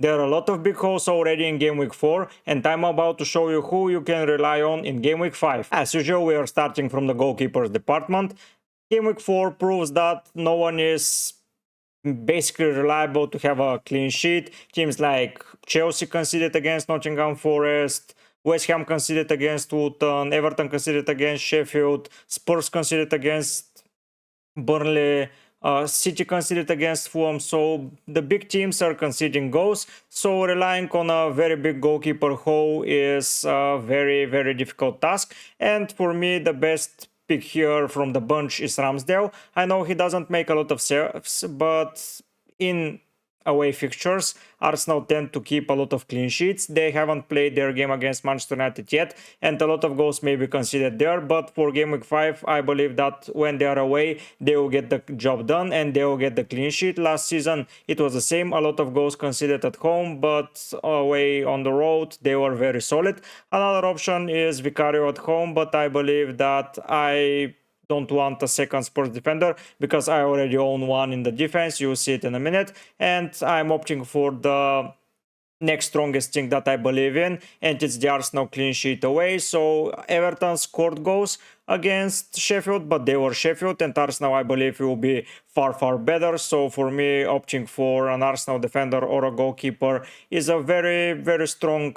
There are a lot of big holes already in Game Week 4, and I'm about to show you who you can rely on in Game Week 5. As usual, we are starting from the goalkeepers department. Game Week 4 proves that no one is basically reliable to have a clean sheet. Teams like Chelsea conceded against Nottingham Forest, West Ham conceded against Luton, Everton conceded against Sheffield, Spurs conceded against Burnley, City conceded against Fulham. So the big teams are conceding goals. So relying on a very big goalkeeper hole is a very, very difficult task. And for me, the best pick here from the bunch is Ramsdale. I know he doesn't make a lot of saves, but in away fixtures, Arsenal tend to keep a lot of clean sheets. They haven't played their game against Manchester United yet, and a lot of goals may be conceded there. But for Game Week 5, I believe that when they are away, they will get the job done and they will get the clean sheet. Last season, it was the same. A lot of goals conceded at home, but away on the road, they were very solid. Another option is Vicario at home, but I believe that I don't want a second Spurs defender because I already own one in the defense. You'll see it in a minute. And I'm opting for the next strongest thing that I believe in, and it's the Arsenal clean sheet away. So Everton scored goals against Sheffield, but they were Sheffield, and Arsenal, I believe, will be far, far better. So for me, opting for an Arsenal defender or a goalkeeper is a very, very strong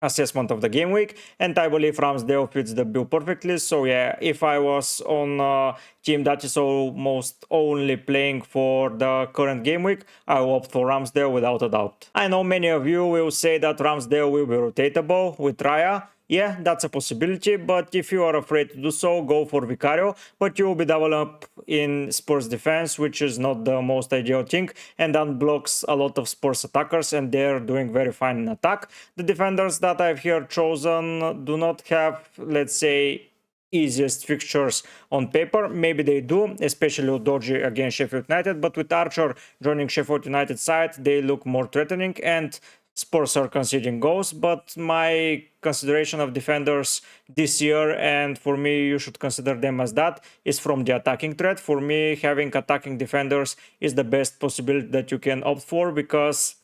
assessment of the game week, and I believe Ramsdale fits the bill perfectly. So yeah, if I was on a team that is almost only playing for the current game week, I will opt for Ramsdale without a doubt. I know many of you will say that Ramsdale will be rotatable with Raya. Yeah, that's a possibility, but if you are afraid to do so, go for Vicario, but you will be double up in Spurs defense, which is not the most ideal thing, and unblocks a lot of Spurs attackers, and they're doing very fine in attack. The defenders that I've here chosen do not have, let's say, easiest fixtures on paper. Maybe they do, especially Udogie against Sheffield United, but with Archer joining Sheffield United side, they look more threatening, and Spurs are conceding goals. But my consideration of defenders this year, and for me you should consider them as that, is from the attacking threat. For me, having attacking defenders is the best possibility that you can opt for, because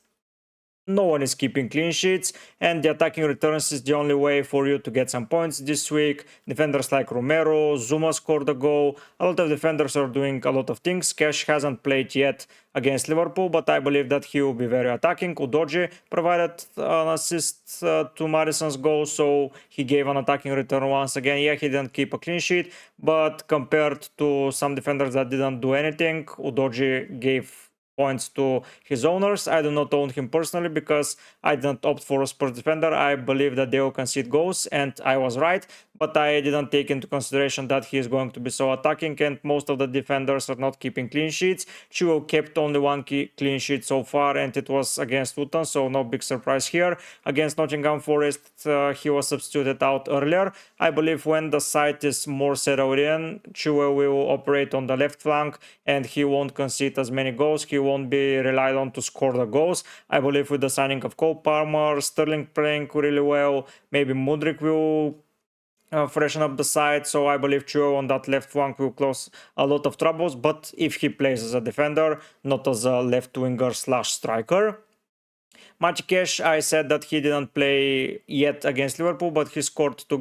no one is keeping clean sheets, and the attacking returns is the only way for you to get some points this week. Defenders like Romero, Zuma scored a goal. A lot of defenders are doing a lot of things. Cash hasn't played yet against Liverpool, but I believe that he will be very attacking. Udogie provided an assist to Madison's goal, so he gave an attacking return once again. Yeah, he didn't keep a clean sheet, but compared to some defenders that didn't do anything, Udogie gave points to his owners. I do not own him personally because I didn't opt for a Spurs defender. I believe that they will concede goals, and I was right, but I didn't take into consideration that he is going to be so attacking, and most of the defenders are not keeping clean sheets. Chilwell kept only one clean sheet so far, and it was against Luton, so no big surprise here. Against Nottingham Forest, he was substituted out earlier. I believe when the side is more settled in, Chilwell will operate on the left flank, and he won't concede as many goals. He won't be relied on to score the goals. I believe with the signing of Cole Palmer, Sterling playing really well, maybe Mudryk will freshen up the side, so I believe Chilwell on that left flank will cause a lot of troubles, but if he plays as a defender, not as a left winger / striker. Maciej Cash, I said that he didn't play yet against Liverpool, but he scored two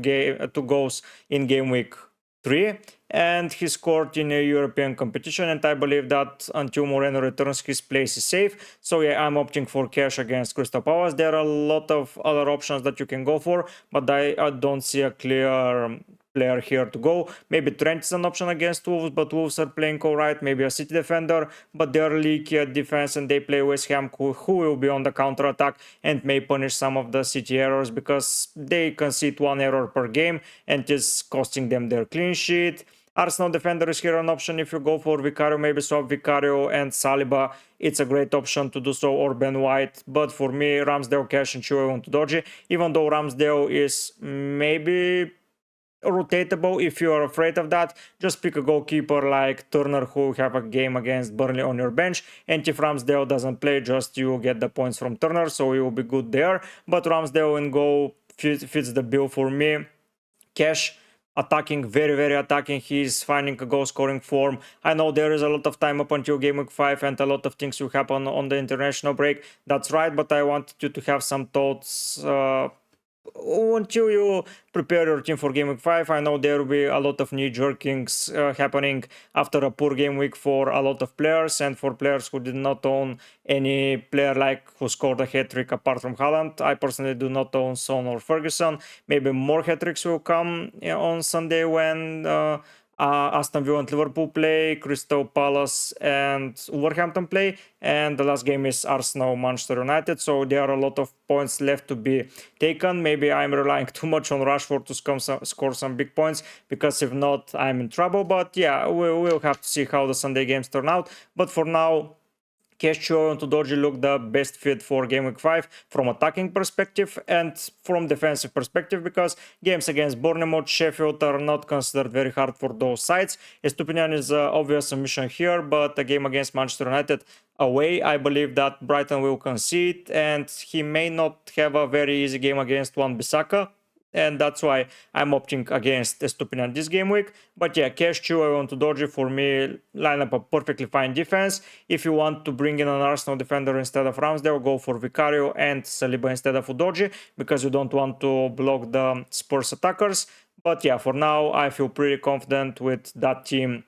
goals in game week 3, and he scored in a European competition, and I believe that until Moreno returns, his place is safe. So yeah, I'm opting for Cash against Crystal Palace. There are a lot of other options that you can go for, but I don't see a clear player here to go. Maybe Trent is an option against Wolves, but Wolves are playing alright. Maybe a City defender, but they're leaky at defense, and they play West Ham, who will be on the counter attack and may punish some of the City errors, because they concede one error per game and it is costing them their clean sheet. Arsenal defender is here an option if you go for Vicario. Maybe swap Vicario and Saliba. It's a great option to do so, or Ben White. But for me, Ramsdale, Cash, and Chilwell and Udogie. Even though Ramsdale is maybe rotatable, if you are afraid of that, just pick a goalkeeper like Turner, who have a game against Burnley on your bench, and if Ramsdale doesn't play, just you get the points from Turner, so you will be good there. But Ramsdale in goal fits the bill for me. Cash attacking, very attacking. He's finding a goal scoring form. I know there is a lot of time up until game week 5 and a lot of things will happen on the international break. That's right, but I wanted you to have some thoughts until you prepare your team for game week 5. I know there will be a lot of knee-jerkings happening after a poor game week for a lot of players, and for players who did not own any player like who scored a hat-trick apart from Haaland. I personally do not own Son or Ferguson. Maybe more hat-tricks will come on Sunday when Aston Villa and Liverpool play, Crystal Palace and Wolverhampton play, and the last game is Arsenal Manchester United. So there are a lot of points left to be taken. Maybe I'm relying too much on Rashford to score some big points, because if not, I'm in trouble. But yeah, we'll have to see how the Sunday games turn out. But for now, Kesho and Udogie look the best fit for game week 5 from attacking perspective and from defensive perspective, because games against Bournemouth, Sheffield are not considered very hard for those sides. Estupinian is an obvious omission here, but a game against Manchester United away, I believe that Brighton will concede, and he may not have a very easy game against Wan-Bissaka. And that's why I'm opting against Estupinian this game week. But yeah, Cash Chu, I want to Udogie. For me, line up a perfectly fine defense. If you want to bring in an Arsenal defender instead of Ramsdale, go for Vicario and Saliba instead of Udogie, because you don't want to block the Spurs attackers. But yeah, for now, I feel pretty confident with that team.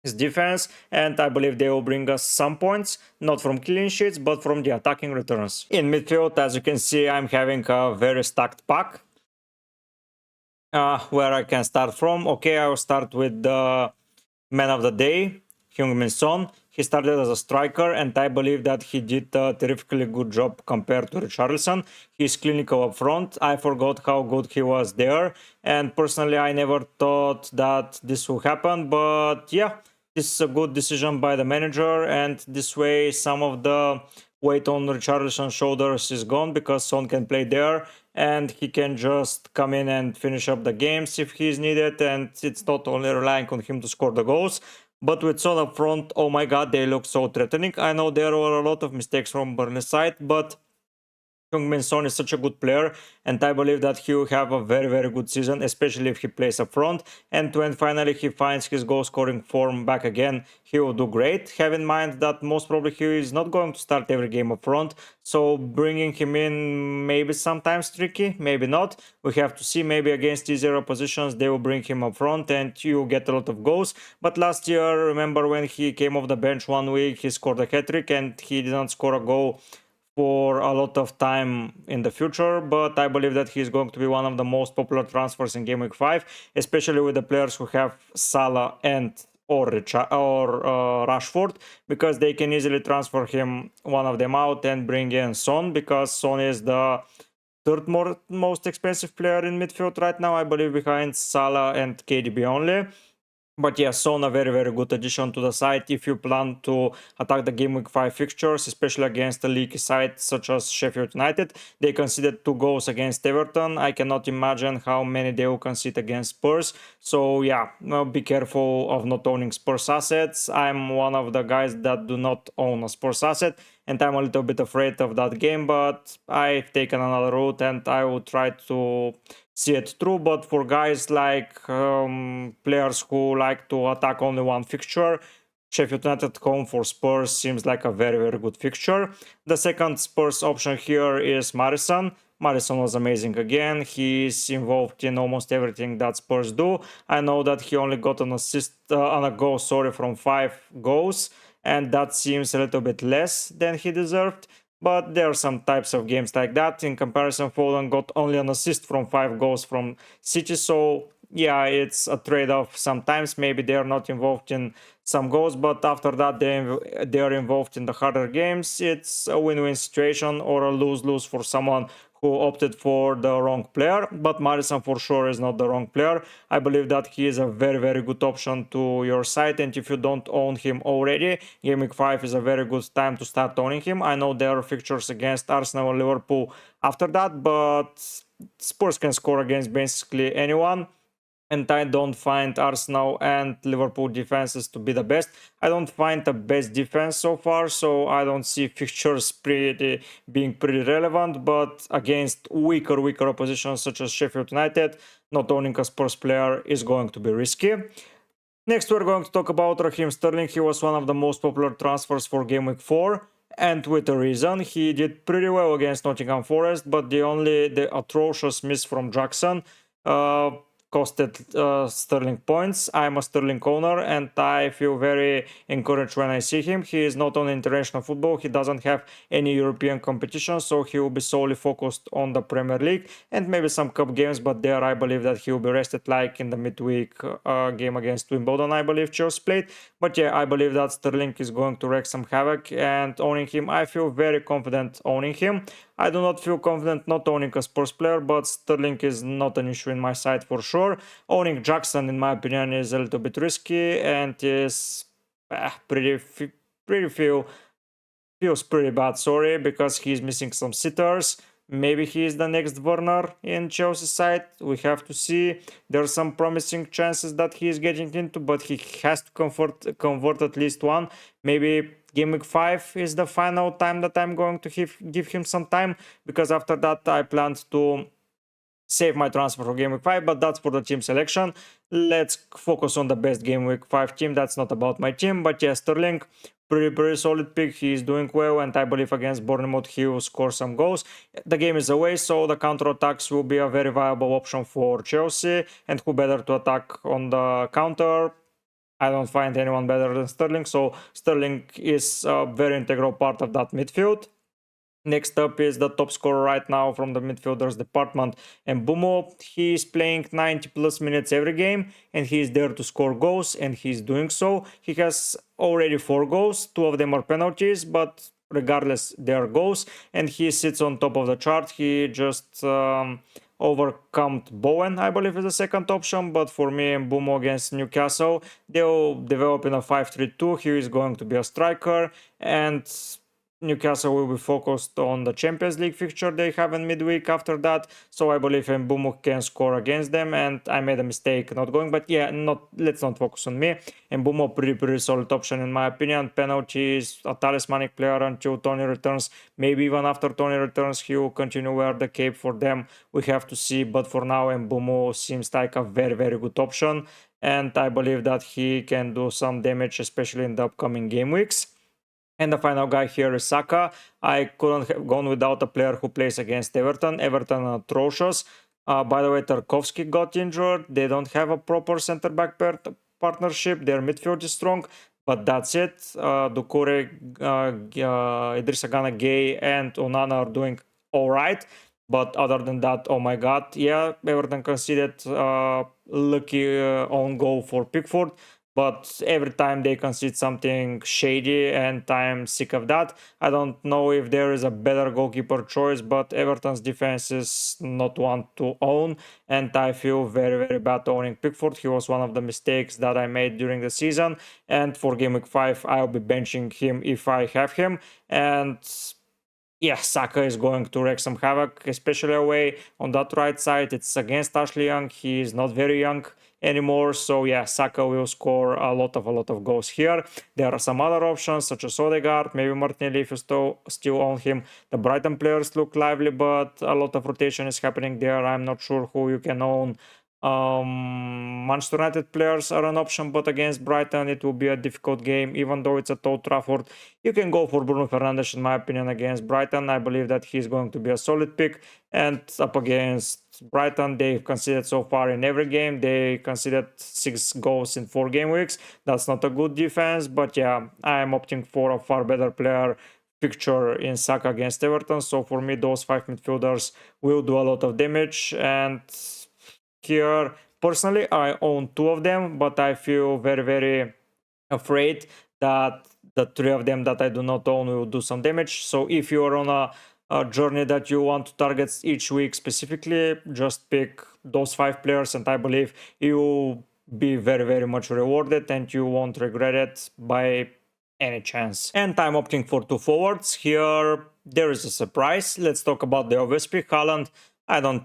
His defense, and I believe they will bring us some points, not from clean sheets, but from the attacking returns. In midfield, as you can see, I'm having a very stacked pack. Where I can start from. Okay, I will start with the man of the day, Heung-min Son. He started as a striker, and I believe that he did a terrifically good job compared to Richarlison. He's clinical up front. I forgot how good he was there, and personally I never thought that this would happen, but yeah, this is a good decision by the manager, and this way some of the weight on Richarlison's shoulders is gone, because Son can play there and he can just come in and finish up the games if he's needed, and it's not only relying on him to score the goals. But with Son up front, oh my god, they look so threatening. I know there were a lot of mistakes from Burnley's side, but Heung-min Son is such a good player, and I believe that he will have a very good season, especially if he plays up front. And when finally he finds his goal scoring form back again, he will do great. Have in mind that most probably he is not going to start every game up front, so bringing him in maybe sometimes tricky, maybe not. We have to see. Maybe against easier oppositions they will bring him up front and you get a lot of goals. But last year, remember when he came off the bench 1 week, he scored a hat-trick and he didn't score a goal for a lot of time in the future. But I believe that he's going to be one of the most popular transfers in game week 5, especially with the players who have Salah and or Rashford, because they can easily transfer him, one of them out, and bring in Son, because Son is the third most expensive player in midfield right now, I believe, behind Salah and KDB only. But yeah, Son a very good addition to the side if you plan to attack the game week 5 fixtures, especially against a leaky side such as Sheffield United. They conceded 2 goals against Everton. I cannot imagine how many they will concede against Spurs. So yeah, be careful of not owning Spurs assets. I'm one of the guys that do not own a Spurs asset, and I'm a little bit afraid of that game, but I've taken another route and I will try to see it through. But for guys like players who like to attack only one fixture, Sheffield United home for Spurs seems like a very good fixture. The second Spurs option here is Maddison. Maddison was amazing again. He's involved in almost everything that Spurs do. I know that he only got an assist on a goal, from 5 goals, and that seems a little bit less than he deserved. But there are some types of games like that. In comparison, Foden got only an assist from 5 goals from City. So yeah, it's a trade-off sometimes. Maybe they are not involved in some goals, but after that they are involved in the harder games. It's a win-win situation or a lose-lose for someone who opted for the wrong player. But Maddison for sure is not the wrong player. I believe that he is a very good option to your side, and if you don't own him already, Game Week 5 is a very good time to start owning him. I know there are fixtures against Arsenal and Liverpool after that, but Spurs can score against basically anyone. and I don't find Arsenal and Liverpool defenses to be the best. I don't find the best defense so far, so I don't see fixtures being pretty relevant, but against weaker oppositions such as Sheffield United, not owning a Spurs player is going to be risky. Next, we're going to talk about Raheem Sterling. He was one of the most popular transfers for Game Week 4, and with a reason. He did pretty well against Nottingham Forest, but the atrocious miss from Jackson costed Sterling points. I'm a Sterling owner, and I feel very encouraged when I see him. He is not on international football. He doesn't have any European competition, so he will be solely focused on the Premier League and maybe some cup games, but there I believe that he will be rested, like in the midweek game against Wimbledon, I believe Chelsea played. But yeah, I believe that Sterling is going to wreak some havoc, and owning him, I feel very confident owning him. I do not feel confident not owning a Spurs player, but Sterling is not an issue in my side for sure. Owning Jackson, in my opinion, is a little bit risky and is feels pretty bad, sorry, because he's missing some sitters. Maybe he is the next Werner in Chelsea side. We have to see. There are some promising chances that he is getting into, but he has to convert at least one. Maybe Game Week 5 is the final time that I'm going to give him some time, because after that I planned to save my transfer for Game Week 5, but that's for the team selection. Let's focus on the best Game Week 5 team. That's not about my team, but yeah, Sterling, pretty solid pick. He is doing well, and I believe against Bournemouth he will score some goals. The game is away, so the counter-attacks will be a very viable option for Chelsea, and who better to attack on the counter? I don't find anyone better than Sterling, so Sterling is a very integral part of that midfield. Next up is the top scorer right now from the midfielders department, and Mbeumo. He is playing 90 plus minutes every game, and he is there to score goals, and he's doing so. He has already 4 goals, 2 of them are penalties, but regardless, they are goals, and he sits on top of the chart. He just overcome Bowen, I believe, is the second option, but for me, Mbeumo against Newcastle, they'll develop in a 5-3-2. He is going to be a striker, and Newcastle will be focused on the Champions League fixture they have in midweek after that, so I believe Mbeumo can score against them, and I made a mistake not going, but yeah, let's not focus on me. Mbeumo, pretty solid option in my opinion. Penalties, a talismanic player until Tony returns. Maybe even after Tony returns, he will continue wear the cape for them. We have to see, but for now, Mbeumo seems like a very good option, and I believe that he can do some damage, especially in the upcoming game weeks. And the final guy here is Saka. I couldn't have gone without a player who plays against Everton. Everton are atrocious. By the way, Tarkovsky got injured. They don't have a proper center-back partnership. Their midfield is strong, but that's it. Doucouré, Idrissa Gana Gueye, and Onana are doing all right. But other than that, oh my god, yeah, Everton conceded lucky own goal for Pickford. But every time they concede something shady, and I'm sick of that. I don't know if there is a better goalkeeper choice, but Everton's defense is not one to own, and I feel very bad owning Pickford. He was one of the mistakes that I made during the season, and for Game Week 5 I'll be benching him if I have him. And yeah, Saka is going to wreak some havoc, especially away on that right side. It's against Ashley Young. He is not very young anymore, so yeah, Saka will score a lot of goals here. There are some other options such as Odegaard, maybe Martinelli if you still own him. The Brighton players look lively, but a lot of rotation is happening there. I'm not sure who you can own. Manchester United players are an option, but against Brighton it will be a difficult game, even though it's at Old Trafford. You can go for Bruno Fernandes, in my opinion, against Brighton. I believe that he's going to be a solid pick. And up against Brighton, they've conceded so far in every game. They conceded 6 goals in 4 game weeks. That's not a good defense, but yeah, I'm opting for a far better player picture in Saka against Everton. So for me, those 5 midfielders will do a lot of damage. And here, personally, I own 2 of them, but I feel very afraid that the 3 of them that I do not own will do some damage. So if you are on a journey that you want to target each week specifically, just pick those 5 players, and I believe you will be very much rewarded, and you won't regret it by any chance. And I'm opting for 2 forwards. Here, there is a surprise. Let's talk about the obvious pick, Haaland. I don't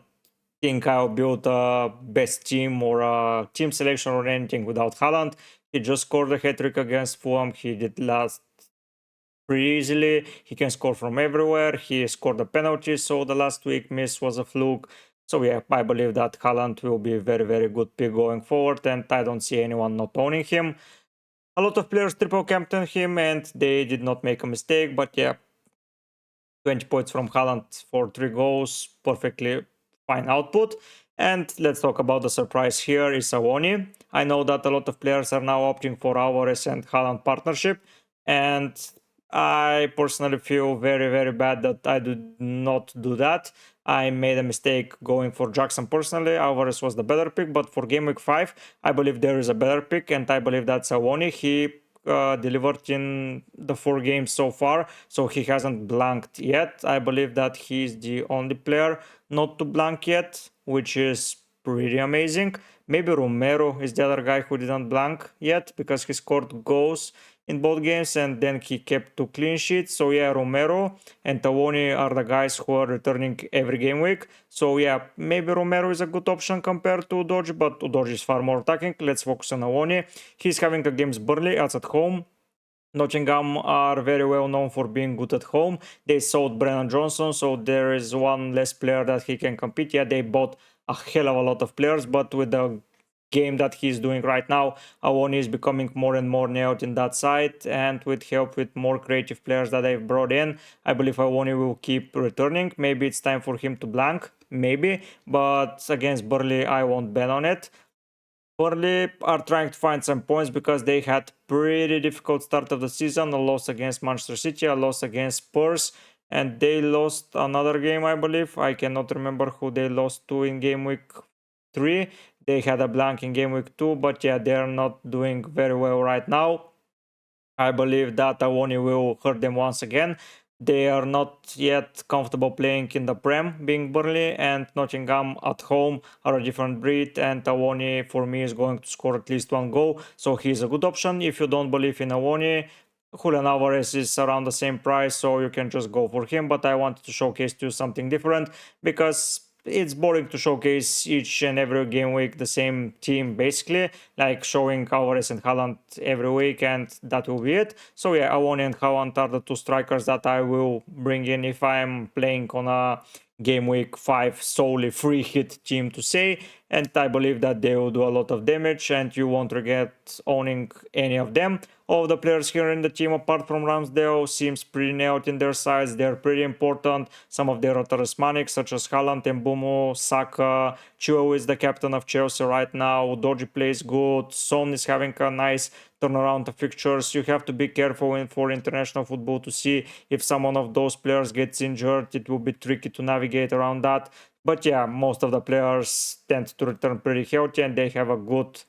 think I'll build a best team or a team selection or anything without Haaland. He just scored a hat-trick against Fulham. He did last pretty easily. He can score from everywhere. He scored a penalty, so the last week miss was a fluke. So yeah, I believe that Haaland will be a very, very good pick going forward, and I don't see anyone not owning him. A lot of players triple captain him, and they did not make a mistake, but yeah, 20 points from Haaland for 3 goals, perfectly fine output. And let's talk about the surprise here is Awoni. I know that a lot of players are now opting for Alvarez and Haaland partnership, and I personally feel very, very bad that I did not do that. I made a mistake going for Jackson personally. Alvarez was the better pick, but for game week 5, I believe there is a better pick, and I believe that's Awoni. He delivered in the 4 games so far, so he hasn't blanked yet. I believe that he's the only player not to blank yet, which is pretty amazing. Maybe Romero is the other guy who didn't blank yet because he scored goals in both games and then he kept 2 clean sheets. So yeah, Romero and Tawoni are the guys who are returning every game week. So yeah, maybe Romero is a good option compared to Udogi, but Udogi is far more attacking. Let's focus on Tawoni. He's having against Burnley, it's at home. Nottingham are very well known for being good at home. They sold Brennan Johnson, so there is one less player that he can compete. Yeah, they bought a hell of a lot of players, but with the game that he's doing right now, Awoni is becoming more and more nailed in that side, and with help with more creative players that they've brought in, I believe Awoni will keep returning. Maybe it's time for him to blank, maybe, but against Burnley, I won't bet on it. Burnley are trying to find some points because they had pretty difficult start of the season, a loss against Manchester City, a loss against Spurs, and they lost another game, I believe. I cannot remember who they lost to in game week 3. They had a blank in game week 2, but yeah, they're not doing very well right now. I believe that Awoni will hurt them once again. They are not yet comfortable playing in the Prem, being Burnley, and Nottingham at home are a different breed, and Awoni for me is going to score at least 1 goal, so he's a good option. If you don't believe in Awoni, Julian Alvarez is around the same price, so you can just go for him, but I wanted to showcase to you something different because it's boring to showcase each and every game week the same team, basically, like showing Alvarez and Haaland every week, and that will be it. So yeah, Awoni and Haaland are the 2 strikers that I will bring in if I'm playing on a game week 5 solely free hit team to say, and I believe that they will do a lot of damage and you won't regret owning any of them. All of the players here in the team apart from Ramsdale seems pretty nailed in their sides. They're pretty important. Some of their are talismanic, such as Haaland, Mbumo, Saka. Chilwell is the captain of Chelsea right now. Udogi plays good. Son is having a nice turnaround of fixtures. You have to be careful for international football to see if someone of those players gets injured. It will be tricky to navigate around that. But yeah, most of the players tend to return pretty healthy and they have a good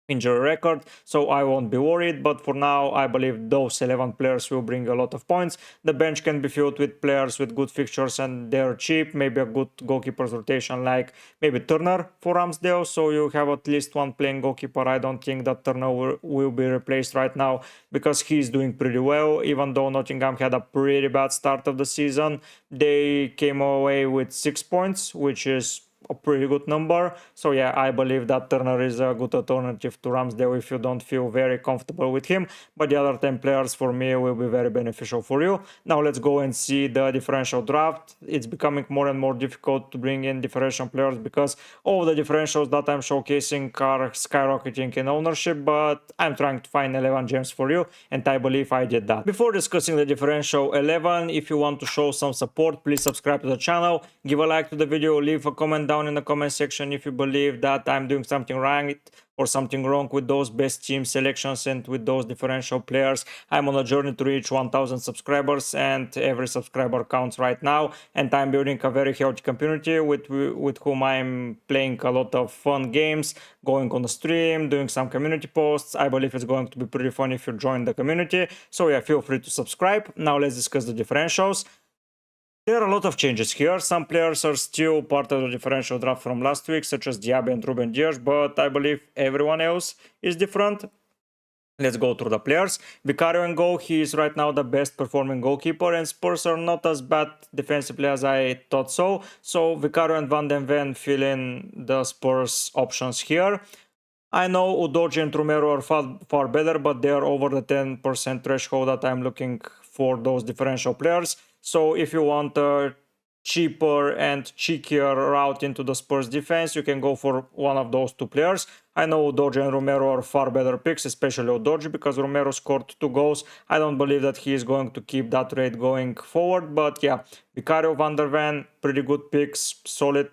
injury record, so I won't be worried. But for now, I believe those 11 players will bring a lot of points. The bench can be filled with players with good fixtures and they're cheap. Maybe a good goalkeeper's rotation like maybe Turner for Ramsdale, so you have at least 1 playing goalkeeper. I don't think that Turner will be replaced right now because he's doing pretty well. Even though Nottingham had a pretty bad start of the season, they came away with 6 points, which is a pretty good number. So yeah, I believe that Turner is a good alternative to Ramsdale if you don't feel very comfortable with him, but the other 10 players for me will be very beneficial for you. Now let's go and see the differential draft. It's becoming more and more difficult to bring in differential players because all the differentials that I'm showcasing are skyrocketing in ownership, but I'm trying to find 11 gems for you, and I believe I did that. Before discussing the differential 11, if you want to show some support, please subscribe to the channel, give a like to the video, leave a comment down in the comment section if you believe that I'm doing something right or something wrong with those best team selections and with those differential players. I'm on a journey to reach 1000 subscribers and every subscriber counts right now, and I'm building a very healthy community with whom I'm playing a lot of fun games, going on the stream, doing some community posts. I believe it's going to be pretty fun if you join the community, so yeah, feel free to subscribe. Now let's discuss the differentials. There are a lot of changes here. Some players are still part of the differential draft from last week, such as Diaby and Ruben Dias, but I believe everyone else is different. Let's go through the players. Vicario and goal, he is right now the best performing goalkeeper, and Spurs are not as bad defensively as I thought so. So Vicario and Van den Ven fill in the Spurs options here. I know Udogi and Romero are far better, but they are over the 10% threshold that I'm looking for those differential players. So if you want a cheaper and cheekier route into the Spurs defense, you can go for one of those two players. I know Udogi and Romero are far better picks, especially Udogi, because Romero scored 2 goals. I don't believe that he is going to keep that rate going forward, but yeah, Vicario, Van der Ven, pretty good picks, solid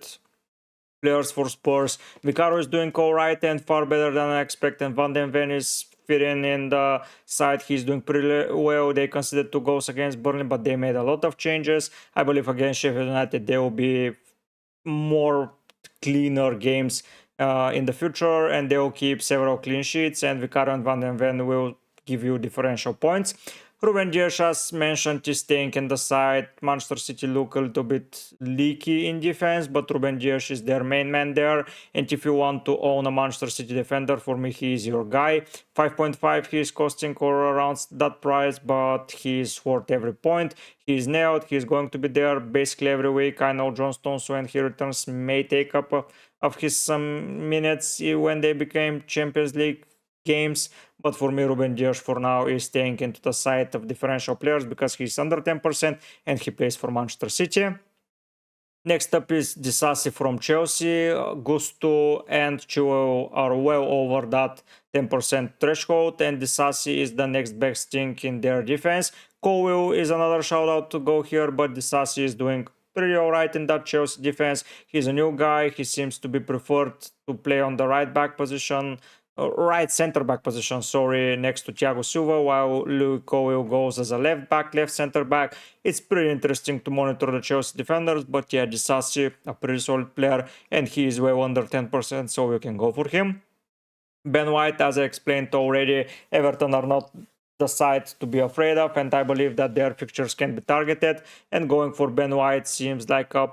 players for Spurs. Vicario is doing alright and far better than I expect, and Van den Ven is fitting in the side. He's doing pretty well. They conceded 2 goals against Burnley, but they made a lot of changes. I believe against Sheffield United there will be more cleaner games in the future, and they will keep several clean sheets, and Vicario and Van den Ven will give you differential points. Ruben Dias, as mentioned, is staying in the side. Manchester City look a little bit leaky in defense, but Ruben Dias is their main man there. And if you want to own a Manchester City defender, for me, he is your guy. 5.5, he is costing or around that price, but he is worth every point. He is nailed. He is going to be there basically every week. I know John Stones, when he returns, may take up of his some minutes when they became Champions League games, but for me Ruben Dias for now is staying into the side of differential players because he's under 10% and he plays for Manchester City. Next up is Disasi from Chelsea. Gusto and Chilwell are well over that 10% threshold, and Disasi is the next best thing in their defense. Colwill is another shout out to go here, but Disasi is doing pretty alright in that Chelsea defense. He's a new guy. He seems to be preferred to play on the right back position, right center back position, next to Thiago Silva, while Louis Colwill goes as a left back, left center back. It's pretty interesting to monitor the Chelsea defenders, but yeah, Disasi, a pretty solid player, and he is well under 10%, so you can go for him. Ben White, as I explained already, Everton are not the side to be afraid of, and I believe that their fixtures can be targeted, and going for Ben White seems like a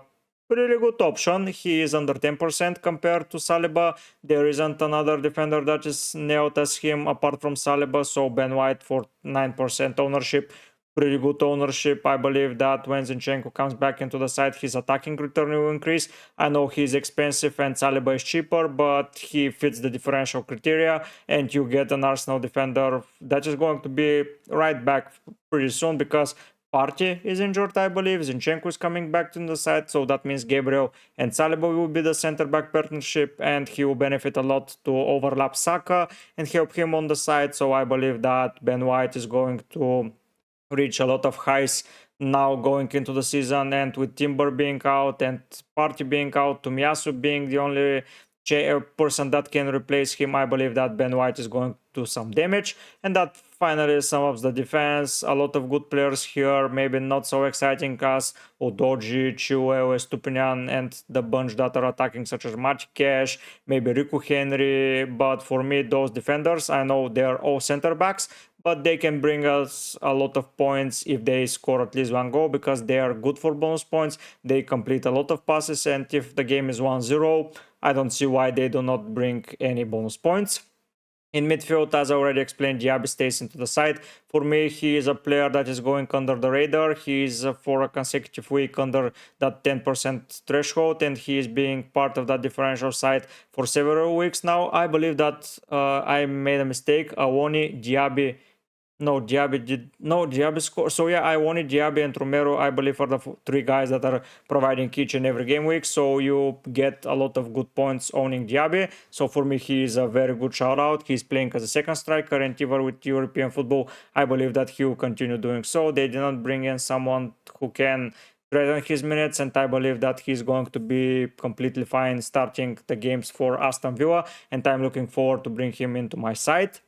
pretty good option. He is under 10% compared to Saliba. There isn't another defender that is nailed as him apart from Saliba, so Ben White for 9% ownership. Pretty good ownership. I believe that when Zinchenko comes back into the side, his attacking return will increase. I know he's expensive and Saliba is cheaper, but he fits the differential criteria, and you get an Arsenal defender that is going to be right back pretty soon because Partey is injured, I believe. Zinchenko is coming back to the side, so that means Gabriel and Saliba will be the center-back partnership, and he will benefit a lot to overlap Saka and help him on the side. So I believe that Ben White is going to reach a lot of highs now going into the season, and with Timber being out and Partey being out, Tomiyasu being the only person that can replace him, I believe that Ben White is going to do some damage, and that finally sums up the defense. A lot of good players here, maybe not so exciting as Udogi, Chilwell, Estupinian, and the bunch that are attacking such as Matty Cash, maybe Riku Henry, but for me those defenders, I know they are all center backs, but they can bring us a lot of points if they score at least one goal because they are good for bonus points. They complete a lot of passes, and if the game is 1-0, I don't see why they do not bring any bonus points. In midfield, as I already explained, Diaby stays into the side. For me, he is a player that is going under the radar. He is for a consecutive week under that 10% threshold, and he is being part of that differential side for several weeks now. I believe that I made a mistake. Awoni, Diaby. No, Diaby scored. So yeah, I wanted Diaby and Romero, I believe, are the 3 guys that are providing each and every game week. So you get a lot of good points owning Diaby. So for me, he is a very good shout out. He's playing as a second striker, and even with European football, I believe that he will continue doing so. They did not bring in someone who can threaten his minutes, and I believe that he's going to be completely fine starting the games for Aston Villa, and I'm looking forward to bring him into my side.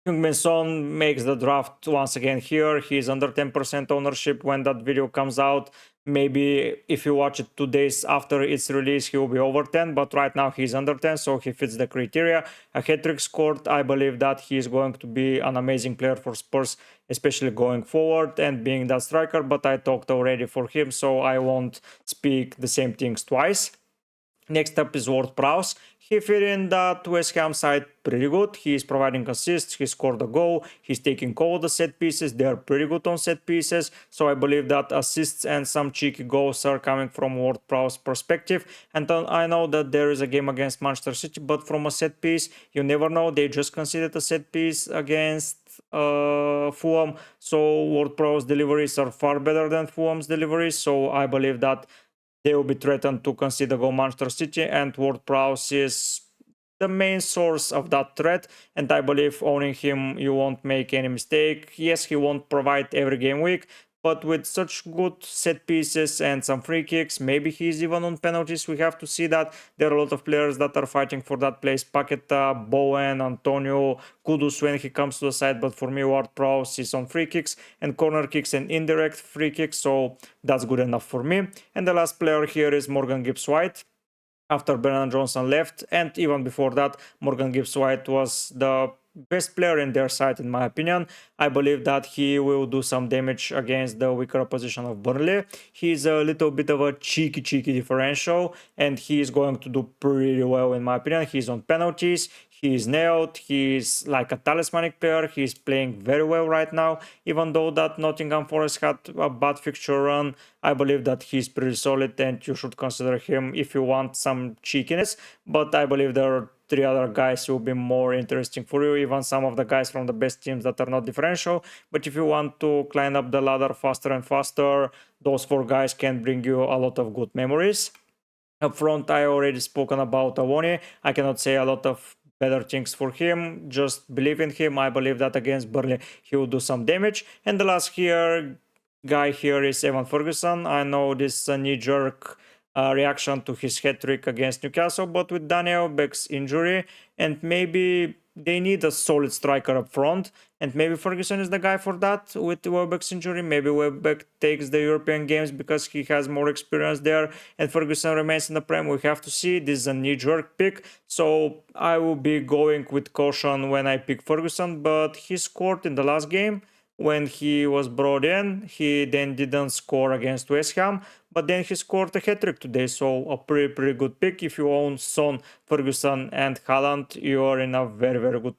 Heung-min Son makes the draft once again here. He's under 10% ownership when that video comes out. Maybe if you watch it 2 days after its release, he will be over 10, but right now he's under 10, so he fits the criteria. A hat-trick scored. I believe that he is going to be an amazing player for Spurs, especially going forward and being that striker, but I talked already for him, so I won't speak the same things twice. Next up is Ward Prowse. he fit in that West Ham side pretty good. He's providing assists, he scored a goal, he's taking all the set pieces, they're pretty good on set pieces, so I believe that assists and some cheeky goals are coming from Ward-Prowse perspective. And I know that there is a game against Manchester City, but from a set piece, you never know, they just conceded a set piece against Fulham, so Ward-Prowse deliveries are far better than Fulham's deliveries, so I believe that they will be threatened to concede a goal Manchester City, and Ward-Prowse is the main source of that threat, and I believe owning him, you won't make any mistake. Yes, he won't provide every game week, but with such good set pieces and some free kicks, maybe he's even on penalties. We have to see that. There are a lot of players that are fighting for that place. Paqueta, Bowen, Antonio, Kudus when he comes to the side, but for me, Ward-Prowse is on free kicks and corner kicks and indirect free kicks, so that's good enough for me. And the last player here is Morgan Gibbs-White. After Brennan Johnson left, and even before that, Morgan Gibbs-White was the best player in their side, in my opinion. I believe that he will do some damage against the weaker opposition of Burnley. He's a little bit of a cheeky differential, and he is going to do pretty well, in my opinion. He's on penalties, he's nailed, he's like a talismanic player, he's playing very well right now. Even though that Nottingham Forest had a bad fixture run, I believe that he's pretty solid, and you should consider him if you want some cheekiness. But I believe there are 3 other guys who will be more interesting for you, even some of the guys from the best teams that are not differential. But if you want to climb up the ladder faster and faster, those 4 guys can bring you a lot of good memories. Up front, I already spoken about Awoni. I cannot say a lot of better things for him. Just believe in him. I believe that against Burnley he will do some damage. And the last guy here is Evan Ferguson. I know this is a knee-jerk reaction to his hat-trick against Newcastle, but with Daniel Beck's injury, and maybe they need a solid striker up front, and maybe Ferguson is the guy for that. With Welbeck's injury, maybe Welbeck takes the European games because he has more experience there, and Ferguson remains in the Prem. We have to see. This is a knee-jerk pick, so I will be going with caution when I pick Ferguson, but he scored in the last game. When he was brought in, he then didn't score against West Ham, but then he scored a hat-trick today, so a pretty good pick. If you own Son, Ferguson and Haaland, you are in a very good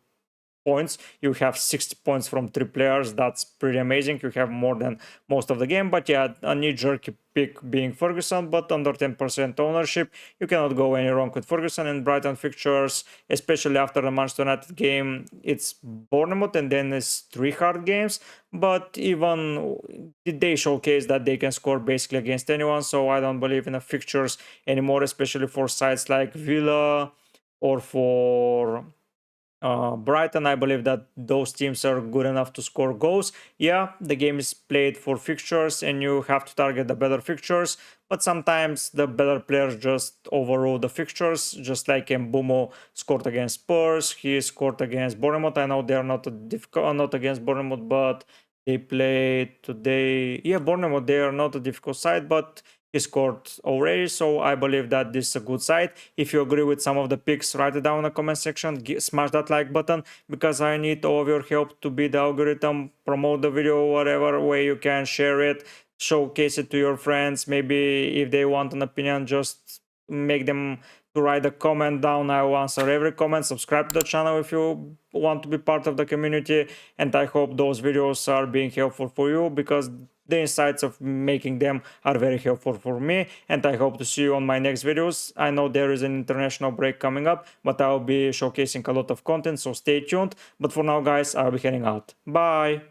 points. You have 60 points from 3 players. That's pretty amazing. You have more than most of the game, but yeah, a knee-jerk pick being Ferguson, but under 10% ownership, you cannot go any wrong with Ferguson. And Brighton fixtures, especially after the Manchester United game, it's Bournemouth and then it's 3 hard games, but even they showcase that they can score basically against anyone, so I don't believe in the fixtures anymore, especially for sides like Villa or for Brighton. I believe that those teams are good enough to score goals. Yeah, the game is played for fixtures and you have to target the better fixtures, but sometimes the better players just overrule the fixtures, just like Mbumo scored against Spurs, he scored against Bournemouth. I know they are not not against Bournemouth, but they played today. Yeah, Bournemouth, they are not a difficult side, but he scored already, so I believe that this is a good side. If you agree with some of the picks, write it down in the comment section, smash that like button, because I need all of your help to beat the algorithm. Promote the video whatever way you can, share it, showcase it to your friends. Maybe if they want an opinion, just make them to write a comment down. I will answer every comment. Subscribe to the channel if you want to be part of the community, and I hope those videos are being helpful for you, because the insights of making them are very helpful for me, and I hope to see you on my next videos. I know there is an international break coming up, but I'll be showcasing a lot of content, so stay tuned. But for now guys, I'll be heading out. Bye!